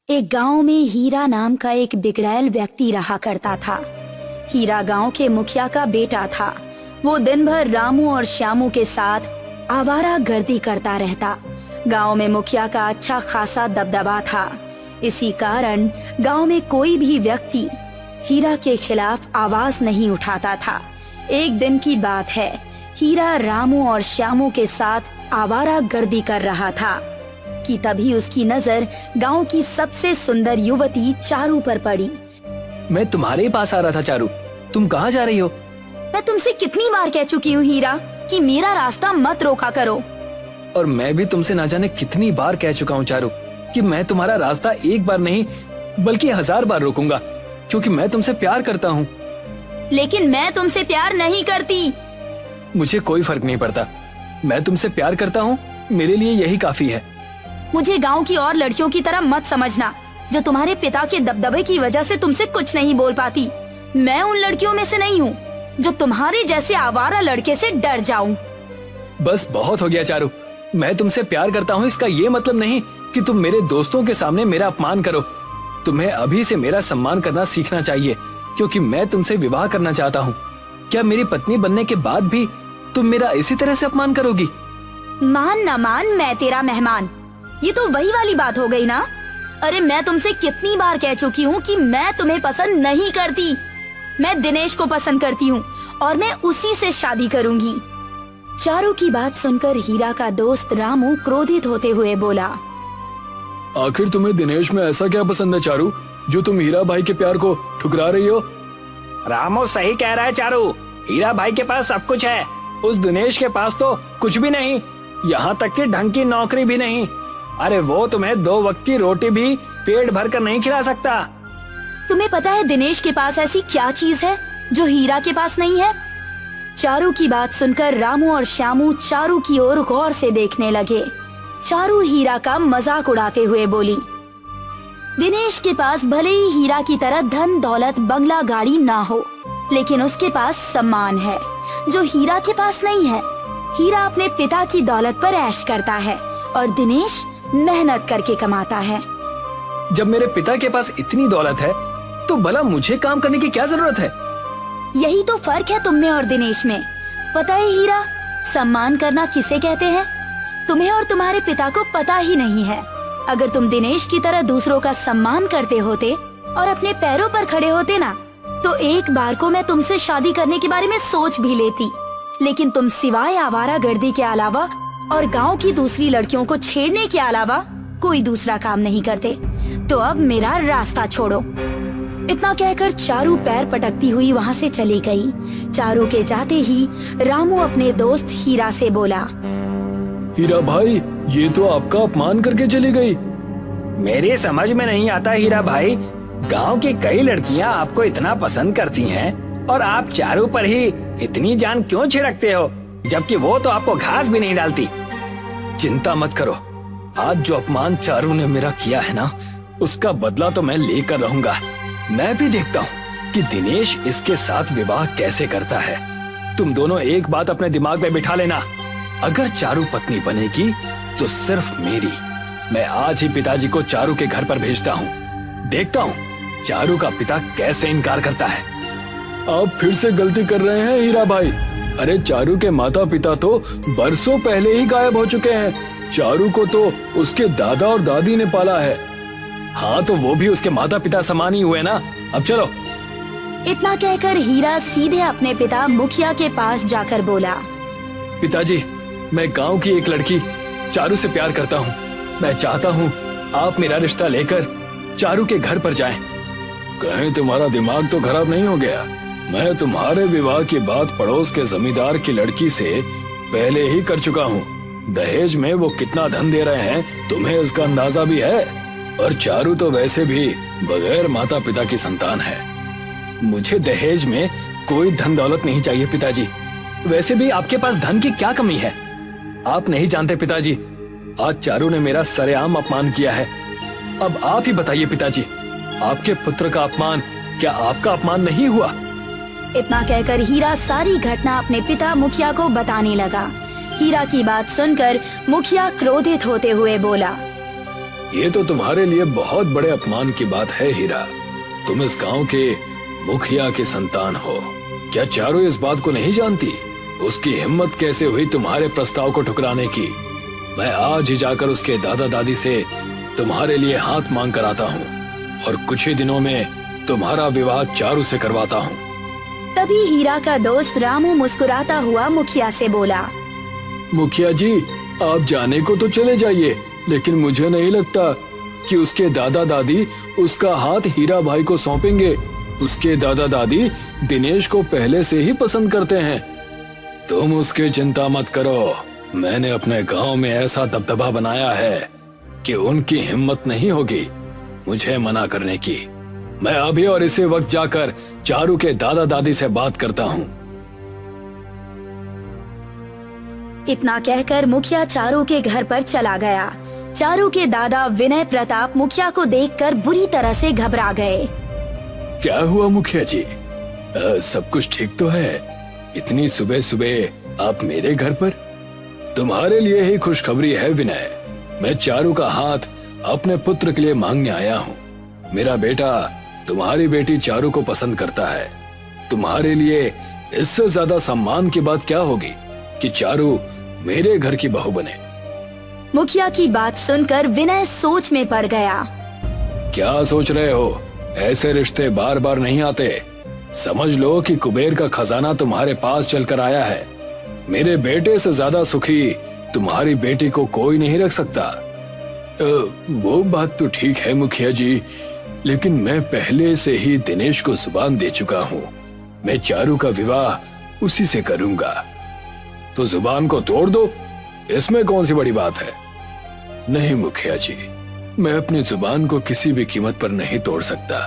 एक गांव में हीरा नाम का एक बिगड़ैल व्यक्ति रहा करता था। हीरा गांव के मुखिया का बेटा था। वो दिन भर रामू और श्यामू के साथ आवारा गर्दी करता रहता। गांव में मुखिया का अच्छा खासा दबदबा था। इसी कारण गांव में कोई भी व्यक्ति हीरा के खिलाफ आवाज नहीं उठाता था। एक दिन की बात है, हीरा रामू और श्यामू के साथ आवारा गर्दी कर रहा था कि तभी उसकी नजर गांव की सबसे सुंदर युवती चारू पर पड़ी। मैं तुम्हारे पास आ रहा था चारू, तुम कहाँ जा रही हो? मैं तुमसे कितनी बार कह चुकी हूँ हीरा कि मेरा रास्ता मत रोका करो। और मैं भी तुमसे ना जाने कितनी बार कह चुका हूँ चारू कि मैं तुम्हारा रास्ता एक बार नहीं बल्कि 1000 बार रोकूंगा, क्योंकि मैं तुमसे प्यार करता हूँ। लेकिन मैं तुमसे प्यार नहीं करती। मुझे कोई फर्क नहीं पड़ता, मैं तुमसे प्यार करता हूँ, मेरे लिए यही काफी है। मुझे गांव की और लड़कियों की तरह मत समझना जो तुम्हारे पिता के दबदबे की वजह से तुमसे कुछ नहीं बोल पाती। मैं उन लड़कियों में से नहीं हूँ जो तुम्हारे जैसे आवारा लड़के से डर जाऊं। बस बहुत हो गया चारू, मैं तुमसे प्यार करता हूँ इसका ये मतलब नहीं कि तुम मेरे दोस्तों के सामने मेरा अपमान करो। तुम्हें अभी से मेरा सम्मान करना सीखना चाहिए, क्योंकि मैं तुमसे विवाह करना चाहता हूँ। क्या मेरी पत्नी बनने के बाद भी तुम मेरा इसी तरह से अपमान करोगी? मान न मान, मैं तेरा मेहमान, ये तो वही वाली बात हो गई ना। अरे मैं तुमसे कितनी बार कह चुकी हूँ कि मैं तुम्हें पसंद नहीं करती। मैं दिनेश को पसंद करती हूँ और मैं उसी से शादी करूंगी। चारू की बात सुनकर हीरा का दोस्त रामू क्रोधित होते हुए बोला, आखिर तुम्हें दिनेश में ऐसा क्या पसंद है चारू, जो तुम हीरा भाई के प्यार को ठुकरा रही हो? रामू सही कह रहा है चारू, हीरा भाई के पास सब कुछ है, उस दिनेश के पास तो कुछ भी नहीं, यहाँ तक कि ढंग की नौकरी भी नहीं। अरे वो तुम्हें 2 वक्त की रोटी भी पेट भर कर नहीं खिला सकता। तुम्हें पता है दिनेश के पास ऐसी क्या चीज है जो हीरा के पास नहीं है? चारू की बात सुनकर रामू और श्यामू चारू की ओर गौर से देखने लगे। चारू हीरा का मजाक उड़ाते हुए बोली, दिनेश के पास भले ही हीरा की तरह धन दौलत बंगला गाड़ी ना हो, लेकिन उसके पास सम्मान है जो हीरा के पास नहीं है। हीरा अपने पिता की दौलत पर ऐश करता है और दिनेश मेहनत करके कमाता है। जब मेरे पिता के पास इतनी दौलत है तो भला मुझे काम करने की क्या जरूरत है? यही तो फर्क है तुम में और दिनेश में। पता है हीरा, सम्मान करना किसे कहते हैं? तुम्हें और तुम्हारे पिता को पता ही नहीं है। अगर तुम दिनेश की तरह दूसरों का सम्मान करते होते और अपने पैरों पर खड़े होते ना, तो एक बार को मैं तुमसे शादी करने के बारे में सोच भी लेती। लेकिन तुम सिवाय आवारागर्दी के अलावा और गांव की दूसरी लड़कियों को छेड़ने के अलावा कोई दूसरा काम नहीं करते। तो अब मेरा रास्ता छोड़ो। इतना कहकर चारू पैर पटकती हुई वहाँ से चली गई। चारू के जाते ही रामू अपने दोस्त हीरा से बोला, हीरा भाई, ये तो आपका अपमान करके चली गई। मेरी समझ में नहीं आता हीरा भाई, गांव की कई लड़कियां आपको इतना पसंद करती हैं और आप चारू पर ही इतनी जान क्यों छिड़कते हो, जबकि वो तो आपको घास भी नहीं डालती। चिंता मत करो, आज जो अपमान चारू ने मेरा किया है ना, उसका बदला तो मैं लेकर रहूंगा। मैं भी देखता हूँ कि दिनेश इसके साथ विवाह कैसे करता है। तुम दोनों एक बात अपने दिमाग में बिठा लेना, अगर चारू पत्नी बनेगी तो सिर्फ मेरी। मैं आज ही पिताजी को चारू के घर पर भेजता हूँ। देखता हूँ चारू का पिता कैसे इनकार करता है। आप फिर से गलती कर रहे हैं हीरा भाई। अरे चारू के माता पिता तो बरसों पहले ही गायब हो चुके हैं। चारू को तो उसके दादा और दादी ने पाला है। हाँ, तो वो भी उसके माता पिता समान ही हुए ना। अब चलो। इतना कहकर हीरा सीधे अपने पिता मुखिया के पास जाकर बोला, पिताजी, मैं गांव की एक लड़की चारू से प्यार करता हूँ। मैं चाहता हूँ आप मेरा रिश्ता लेकर चारू के घर पर जाएं। कहीं तुम्हारा दिमाग तो खराब नहीं हो गया? मैं तुम्हारे विवाह की बात पड़ोस के जमींदार की लड़की से पहले ही कर चुका हूँ। दहेज में वो कितना धन दे रहे हैं तुम्हें इसका अंदाजा भी है। और चारू तो वैसे भी बगैर माता पिता की संतान है। मुझे दहेज में कोई धन दौलत नहीं चाहिए पिताजी। वैसे भी आपके पास धन की क्या कमी है? आप नहीं जानते पिताजी, आज चारू ने मेरा सरेआम अपमान किया है। अब आप ही बताइए पिताजी, आपके पुत्र का अपमान क्या आपका अपमान नहीं हुआ? इतना कहकर हीरा सारी घटना अपने पिता मुखिया को बताने लगा। हीरा की बात सुनकर मुखिया क्रोधित होते हुए बोला, ये तो तुम्हारे लिए बहुत बड़े अपमान की बात है हीरा। तुम इस गांव के मुखिया की संतान हो। क्या चारू इस बात को नहीं जानती? उसकी हिम्मत कैसे हुई तुम्हारे प्रस्ताव को ठुकराने की? मैं आज ही जाकर उसके दादा दादी से तुम्हारे लिए हाथ मांग कर आता हूँ और कुछ ही दिनों में तुम्हारा विवाह चारू से करवाता हूँ। तभी हीरा का दोस्त रामू मुस्कुराता हुआ मुखिया से बोला, मुखिया जी, आप जाने को तो चले जाइए, लेकिन मुझे नहीं लगता कि उसके दादा दादी उसका हाथ हीरा भाई को सौंपेंगे। उसके दादा दादी दिनेश को पहले से ही पसंद करते हैं। तुम उसकी चिंता मत करो। मैंने अपने गांव में ऐसा दबदबा बनाया है कि उनकी हिम्मत नहीं होगी मुझे मना करने की। मैं अभी और इसी वक्त जाकर चारू के दादा दादी से बात करता हूँ। इतना कहकर मुखिया चारू के घर पर चला गया। चारू के दादा विनय प्रताप मुखिया को देखकर बुरी तरह से घबरा गए। क्या हुआ मुखिया जी? सब कुछ ठीक तो है? इतनी सुबह सुबह आप मेरे घर पर? तुम्हारे लिए ही खुशखबरी है विनय। मैं चारू का हाथ अपने पुत्र के लिए मांगने आया हूँ। मेरा बेटा तुम्हारी बेटी चारू को पसंद करता है। तुम्हारे लिए इससे ज्यादा सम्मान की बात क्या होगी कि चारू मेरे घर की बहू बने। मुखिया की बात सुनकर विनय सोच में पड़ गया। क्या सोच रहे हो? ऐसे रिश्ते बार बार नहीं आते। समझ लो कि कुबेर का खजाना तुम्हारे पास चलकर आया है। मेरे बेटे से ज्यादा सुखी तुम्हारी बेटी को कोई नहीं रख सकता। वो बात तो ठीक है मुखिया जी, लेकिन मैं पहले से ही दिनेश को जुबान दे चुका हूँ। मैं चारू का विवाह उसी से करूंगा। तो जुबान को तोड़ दो, इसमें कौन सी बड़ी बात है? नहीं मुखिया जी, मैं अपनी जुबान को किसी भी कीमत पर नहीं तोड़ सकता,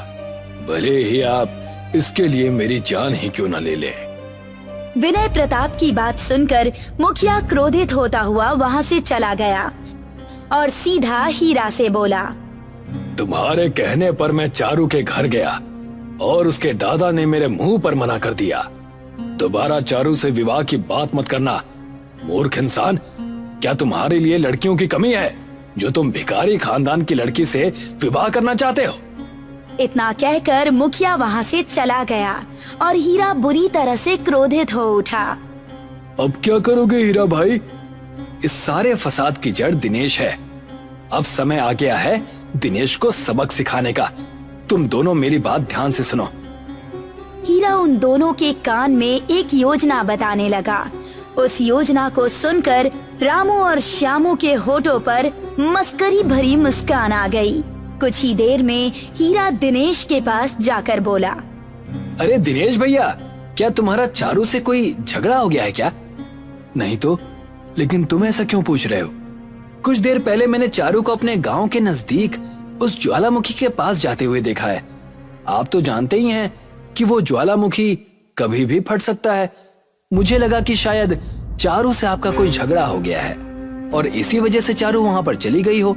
भले ही आप इसके लिए मेरी जान ही क्यों न ले लें। विनय प्रताप की बात सुनकर मुखिया क्रोधित होता हुआ वहाँ से चला गया और सीधा हीरा से बोला, तुम्हारे कहने पर मैं चारू के घर गया और उसके दादा ने मेरे मुंह पर मना कर दिया। दोबारा चारू से विवाह की बात मत करना। मूर्ख इंसान, क्या तुम्हारे लिए लड़कियों की कमी है जो तुम भिखारी खानदान की लड़की से विवाह करना चाहते हो? इतना कहकर मुखिया वहाँ से चला गया और हीरा बुरी तरह से क्रोधित हो उठा। अब क्या करोगे हीरा भाई? इस सारे फसाद की जड़ दिनेश है। अब समय आ गया है दिनेश को सबक सिखाने का। तुम दोनों मेरी बात ध्यान से सुनो। हीरा उन दोनों के कान में एक योजना बताने लगा। उस योजना को सुनकर रामू और श्यामू के होठों पर मस्करी भरी मुस्कान आ गई। कुछ ही देर में हीरा दिनेश के पास जाकर बोला, अरे दिनेश भैया, क्या तुम्हारा चारू से कोई झगड़ा हो गया है क्या? नहीं तो, लेकिन तुम ऐसा क्यों पूछ रहे हो? कुछ देर पहले मैंने चारू को अपने गांव के नजदीक उस ज्वालामुखी के पास जाते हुए देखा है। आप तो जानते ही हैं कि वो ज्वालामुखी कभी भी फट सकता है। मुझे लगा कि शायद चारू से आपका कोई झगड़ा हो गया है और इसी वजह से चारू वहां पर चली गई हो।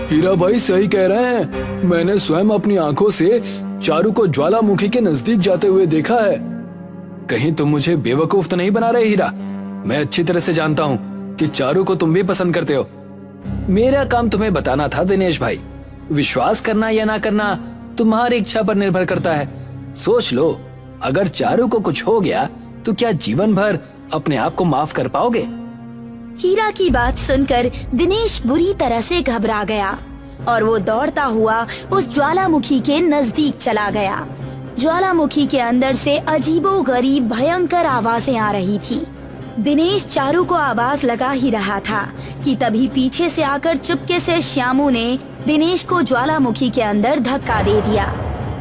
हीरा भाई सही कह रहे हैं। मैंने स्वयं अपनी आंखों से चारू को ज्वालामुखी के नजदीक जाते हुए देखा है। कहीं तुम मुझे बेवकूफ तो नहीं बना रहे हीरा? मैं अच्छी तरह से जानता हूँ कि चारू को तुम भी पसंद करते हो। मेरा काम तुम्हें बताना था दिनेश भाई। विश्वास करना या ना करना तुम्हारी इच्छा पर निर्भर करता है। सोच लो, अगर चारू को कुछ हो गया तो क्या जीवन भर अपने आप को माफ कर पाओगे? हीरा की बात सुनकर दिनेश बुरी तरह से घबरा गया और वो दौड़ता हुआ उस ज्वालामुखी के नजदीक चला गया। ज्वालामुखी के अंदर से अजीबोगरीब भयंकर आवाजें आ रही थी। दिनेश चारू को आवाज लगा ही रहा था कि तभी पीछे से आकर चुपके से श्यामू ने दिनेश को ज्वालामुखी के अंदर धक्का दे दिया।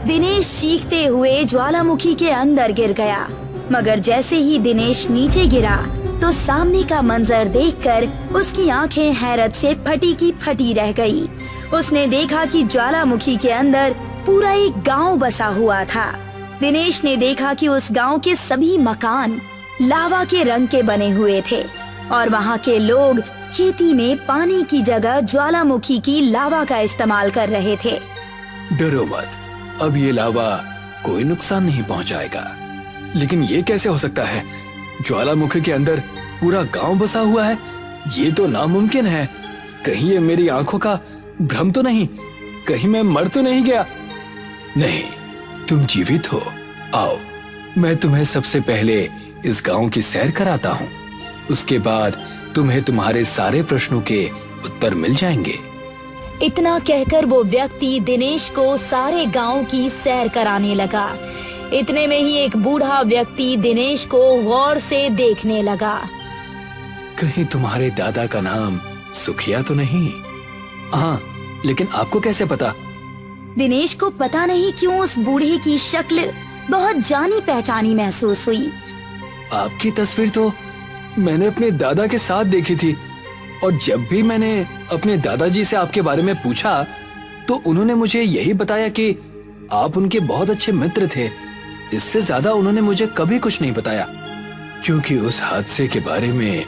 दिनेश चीखते हुए ज्वालामुखी के अंदर गिर गया, मगर जैसे ही दिनेश नीचे गिरा तो सामने का मंजर देखकर उसकी आंखें हैरत से फटी की फटी रह गई। उसने देखा कि ज्वालामुखी के अंदर पूरा एक गांव बसा हुआ था। दिनेश ने देखा कि उस गांव के सभी मकान लावा के रंग के बने हुए थे और वहां के लोग खेती में पानी की जगह ज्वालामुखी की लावा का इस्तेमाल कर रहे थे। डरो मत, अब ये लावा कोई नुकसान नहीं पहुंचाएगा। लेकिन ये कैसे हो सकता है? ज्वालामुखी के अंदर पूरा गांव बसा हुआ है। ये तो नामुमकिन है। कहीं ये मेरी आंखों का भ्रम तो नहीं? कहीं मैं मर तो नहीं गया? नहीं, तुम जीवित हो। आओ, मैं तुम्हें सबसे पहले इस गांव की सैर कराता हूँ। उसके बाद तुम्हें तुम्हारे सारे प्रश्नों के उत्तर मिल जाएंगे। इतना कहकर वो व्यक्ति दिनेश को सारे गांव की सैर कराने लगा। इतने में ही एक बूढ़ा व्यक्ति दिनेश को गौर से देखने लगा। कहीं तुम्हारे दादा का नाम सुखिया तो नहीं? हाँ, लेकिन आपको कैसे पता? दिनेश को पता नहीं क्यों उस बूढ़े की शक्ल बहुत जानी पहचानी महसूस हुई। आपकी तस्वीर तो मैंने अपने दादा के साथ देखी थी, और जब भी मैंने अपने दादाजी से आपके बारे में पूछा तो उन्होंने मुझे यही बताया कि आप उनके बहुत अच्छे मित्र थे। इससे ज्यादा उन्होंने मुझे कभी कुछ नहीं बताया, क्योंकि उस हादसे के बारे में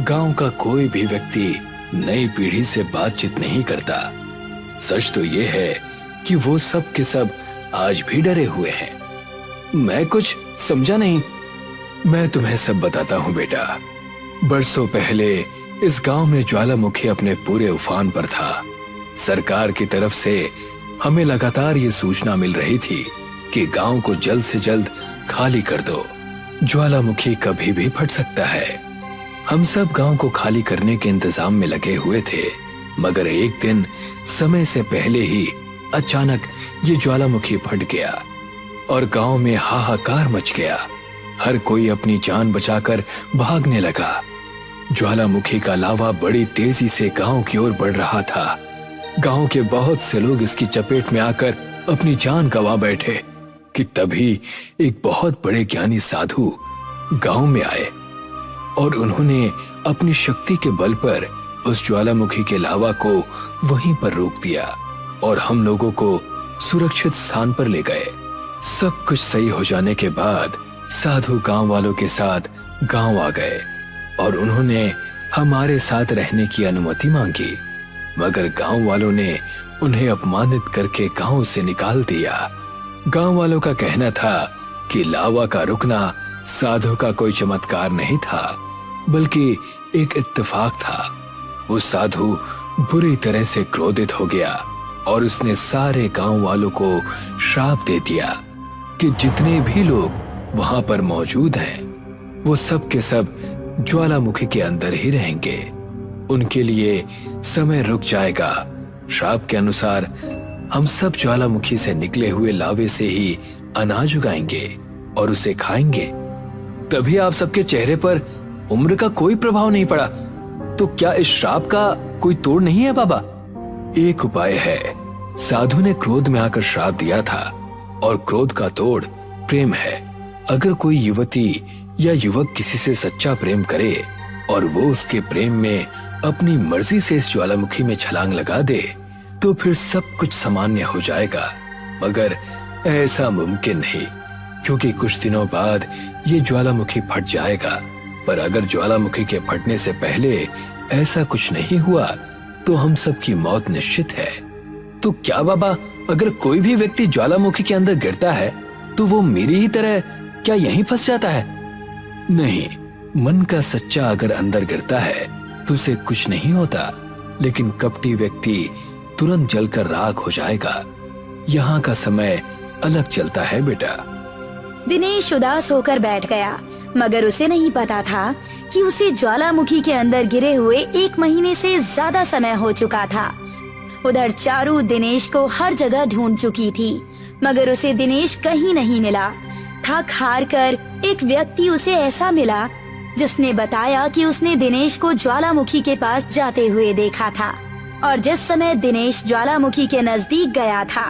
गांव का कोई भी व्यक्ति नई पीढ़ी से बातचीत नहीं करता। सच तो ये है कि वो सब के सब आज भी डरे हुए हैं। मैं कुछ समझा नहीं। मैं तुम्हें सब बताता हूँ बेटा। बरसों पहले इस गांव में ज्वालामुखी अपने पूरे उफान पर था। सरकार की तरफ से हमें लगातार ये सूचना मिल रही थी कि गांव को जल्द से जल्द खाली कर दो। ज्वालामुखी कभी भी फट सकता है। हम सब गांव को खाली करने के इंतजाम में लगे हुए थे, मगर एक दिन समय से पहले ही अचानक ये ज्वालामुखी फट गया और गांव में हाहाकार मच गया। हर कोई अपनी जान बचाकर भागने लगा। ज्वालामुखी का लावा बड़ी तेजी से गांव की ओर बढ़ रहा था। गांव के बहुत से लोग इसकी चपेट में आकर अपनी जान गंवा बैठे कि तभी एक बहुत बड़े ज्ञानी साधु गांव में आए और उन्होंने अपनी शक्ति के बल पर उस ज्वालामुखी के लावा को वहीं पर रोक दिया और हम लोगों को सुरक्षित स्थान पर ले गए। सब कुछ सही हो जाने के बाद साधु गांव वालों के साथ गांव आ गए और उन्होंने हमारे साथ रहने की अनुमति मांगी, मगर गांव वालों ने उन्हें अपमानित करके गांव से निकाल दिया। गांव वालों का कहना था कि लावा का रुकना साधु का कोई चमत्कार नहीं था, बल्कि एक इत्तेफाक था। वो साधु बुरी तरह से क्रोधित हो गया और उसने सारे गांव वालों को श्राप दे दिया कि जितने भी लोग वहां पर मौजूद हैं, वो सब के सब ज्वालामुखी के अंदर ही रहेंगे। उनके लिए समय रुक जाएगा। श्राप के अनुसार हम सब ज्वालामुखी से निकले हुए लावे से ही अनाज उगाएंगे और उसे खाएंगे। तभी आप सबके चेहरे पर उम्र का कोई प्रभाव नहीं पड़ा। तो क्या इस श्राप का कोई तोड़ नहीं है बाबा? एक उपाय है। साधु ने क्रोध में आकर श्राप दिया था और क्रोध का तोड़ प्रेम है। अगर कोई युवती या युवक किसी से सच्चा प्रेम करे और वो उसके प्रेम में अपनी मर्जी से इस ज्वालामुखी में छलांग लगा दे तो फिर सब कुछ सामान्य हो जाएगा। मगर ऐसा मुमकिन नहीं, क्योंकि कुछ दिनों बाद ये ज्वालामुखी फट जाएगा। पर अगर ज्वालामुखी के फटने से पहले ऐसा कुछ नहीं हुआ तो हम सब की मौत निश्चित है। तो क्या बाबा, अगर कोई भी व्यक्ति ज्वालामुखी के अंदर गिरता है तो वो मेरी ही तरह क्या यहीं फंस जाता है? नहीं, मन का सच्चा अगर अंदर गिरता है तो उसे कुछ नहीं होता, लेकिन कपटी व्यक्ति तुरंत जलकर राख हो जाएगा। यहाँ का समय अलग चलता है बेटा। दिनेश उदास होकर बैठ गया, मगर उसे नहीं पता था कि उसे ज्वालामुखी के अंदर गिरे हुए 1 महीने से ज्यादा समय हो चुका था। उधर चारू दिनेश को हर जगह ढूंढ चुकी थी, मगर उसे दिनेश कहीं नहीं मिला। थक हार कर एक व्यक्ति उसे ऐसा मिला जिसने बताया कि उसने दिनेश को ज्वालामुखी के पास जाते हुए देखा था और जिस समय दिनेश ज्वालामुखी के नजदीक गया था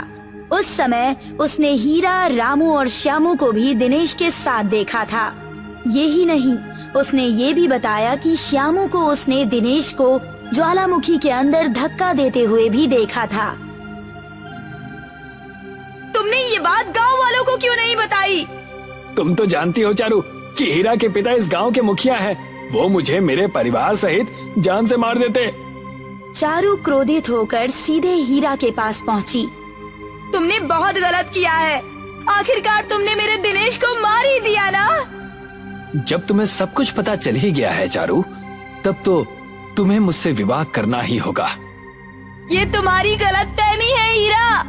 उस समय उसने हीरा, रामू और श्यामू को भी दिनेश के साथ देखा था। यही नहीं, उसने ये भी बताया कि श्यामू को उसने दिनेश को ज्वालामुखी के अंदर धक्का देते हुए भी देखा था। तुमने ये बात गांव वालों को क्यों नहीं बताई? तुम तो जानती हो चारू कि हीरा के पिता इस गांव के मुखिया हैं। वो मुझे मेरे परिवार सहित जान से मार देते। चारू क्रोधित होकर सीधे हीरा के पास पहुंची। तुमने बहुत गलत किया है। आखिरकार तुमने मेरे दिनेश को मार ही दिया ना। जब तुम्हें सब कुछ पता चल ही गया है चारू, तब तो तुम्हें मुझसे विवाह करना ही होगा। ये तुम्हारी गलतफहमी है हीरा।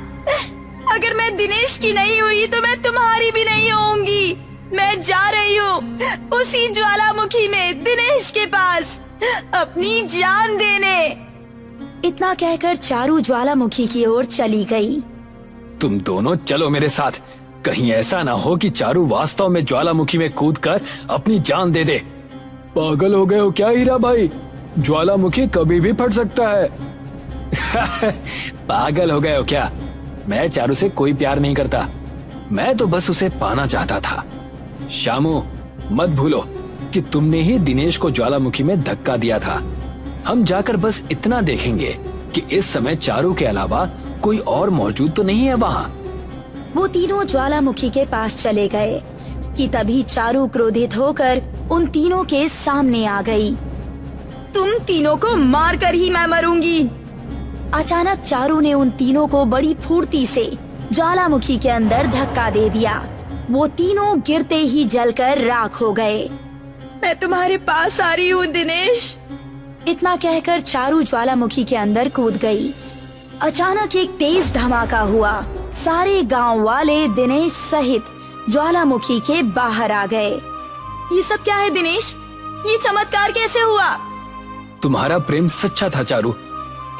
अगर मैं दिनेश की नहीं हुई तो मैं तुम्हारी भी नहीं होऊंगी। मैं जा रही हूँ उसी ज्वालामुखी में दिनेश के पास अपनी जान देने। इतना कहकर चारू ज्वालामुखी की ओर चली गई। तुम दोनों चलो मेरे साथ। कहीं ऐसा ना हो कि चारू वास्तव में ज्वालामुखी में कूदकर अपनी जान दे दे। पागल हो गए हो क्या हीरा भाई? ज्वालामुखी कभी भी फट सकता है। पागल हो गए हो क्या? मैं चारू से कोई प्यार नहीं करता। मैं तो बस उसे पाना चाहता था। शामू, मत भूलो कि तुमने ही दिनेश को ज्वालामुखी में धक्का दिया था। हम जाकर बस इतना देखेंगे कि इस समय चारू के अलावा कोई और मौजूद तो नहीं है वहाँ। वो तीनों ज्वालामुखी के पास चले गए कि तभी चारू क्रोधित होकर उन तीनों के सामने आ गई। तुम तीनों को मारकर ही मैं मरूंगी। अचानक चारू ने उन तीनों को बड़ी फुर्ती से ज्वालामुखी के अंदर धक्का दे दिया। वो तीनों गिरते ही जलकर राख हो गए। मैं तुम्हारे पास आ रही हूँ दिनेश। इतना कहकर चारू ज्वालामुखी के अंदर कूद गई। अचानक एक तेज धमाका हुआ। सारे गांव वाले दिनेश सहित ज्वालामुखी के बाहर आ गए। ये सब क्या है दिनेश? ये चमत्कार कैसे हुआ? तुम्हारा प्रेम सच्चा था चारू।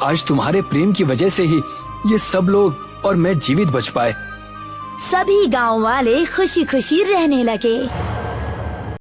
आज तुम्हारे प्रेम की वजह से ही ये सब लोग और मैं जीवित बच पाए। सभी गांव वाले खुशी खुशी रहने लगे।